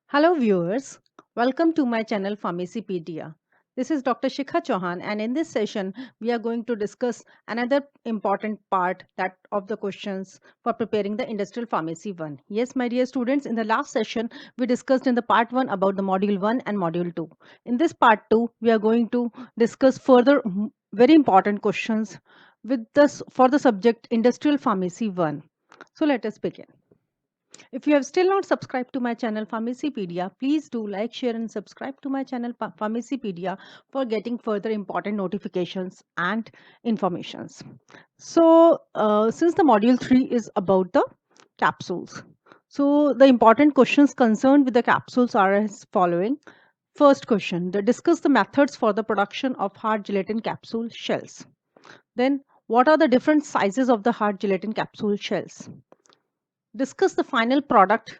Hello viewers, welcome to my channel Pharmacypedia. This is Dr. Shikha Chauhan and in this session we are going to discuss another important part that of the questions for preparing the Industrial Pharmacy 1. Yes, my dear students, in the last session we discussed in the part 1 about the module 1 and module 2. In this part 2 we are going to discuss further very important questions with this for the subject Industrial Pharmacy 1. So let us begin. If you have still not subscribed to my channel Pharmacypedia, please do like, share and subscribe to my channel Pharmacypedia for getting further important notifications and informations. So since the module 3 is about the capsules, so the important questions concerned with the capsules are as following. First question, discuss the methods for the production of hard gelatin capsule shells. Then what are the different sizes of the hard gelatin capsule shells? Discuss the final product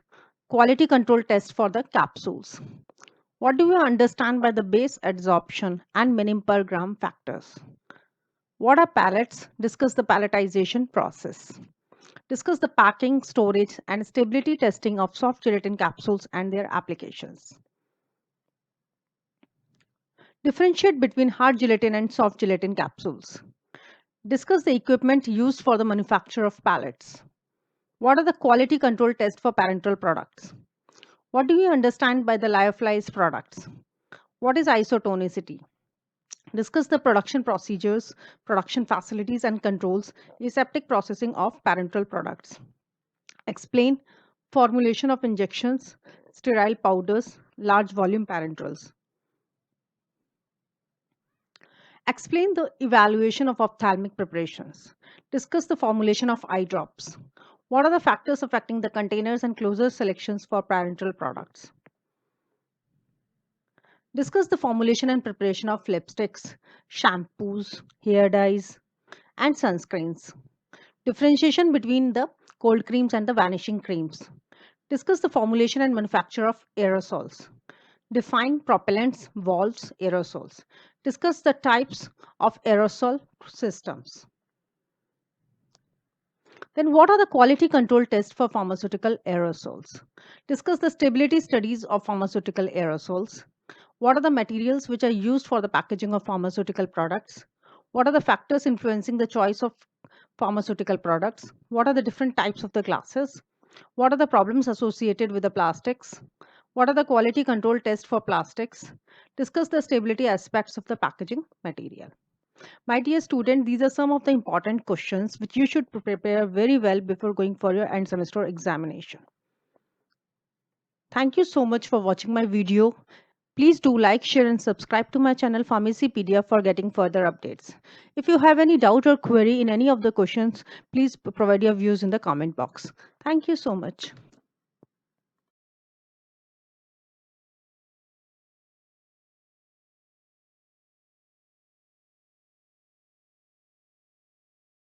quality control test for the capsules. What do you understand by the base adsorption and minim per gram factors? What are pallets? Discuss the palletization process. Discuss the packing, storage, and stability testing of soft gelatin capsules and their applications. Differentiate between hard gelatin and soft gelatin capsules. Discuss the equipment used for the manufacture of pallets. What are the quality control tests for parenteral products? What do you understand by the lyophilized products? What is isotonicity? Discuss the production procedures, production facilities and controls, aseptic processing of parenteral products. Explain formulation of injections, sterile powders, large volume parenterals. Explain the evaluation of ophthalmic preparations. Discuss the formulation of eye drops. What are the factors affecting the containers and closure selections for parenteral products? Discuss the formulation and preparation of lipsticks, shampoos, hair dyes, and sunscreens. Differentiation between the cold creams and the vanishing creams. Discuss the formulation and manufacture of aerosols. Define propellants, valves, aerosols. Discuss the types of aerosol systems. Then what are the quality control tests for pharmaceutical aerosols? Discuss the stability studies of pharmaceutical aerosols. What are the materials which are used for the packaging of pharmaceutical products? What are the factors influencing the choice of pharmaceutical products? What are the different types of the glasses? What are the problems associated with the plastics? What are the quality control tests for plastics? Discuss the stability aspects of the packaging material. My dear student, these are some of the important questions which you should prepare very well before going for your end semester examination. Thank you so much for watching my video. Please do like, share and subscribe to my channel Pharmacypedia for getting further updates. If you have any doubt or query in any of the questions, please provide your views in the comment box. Thank you so much.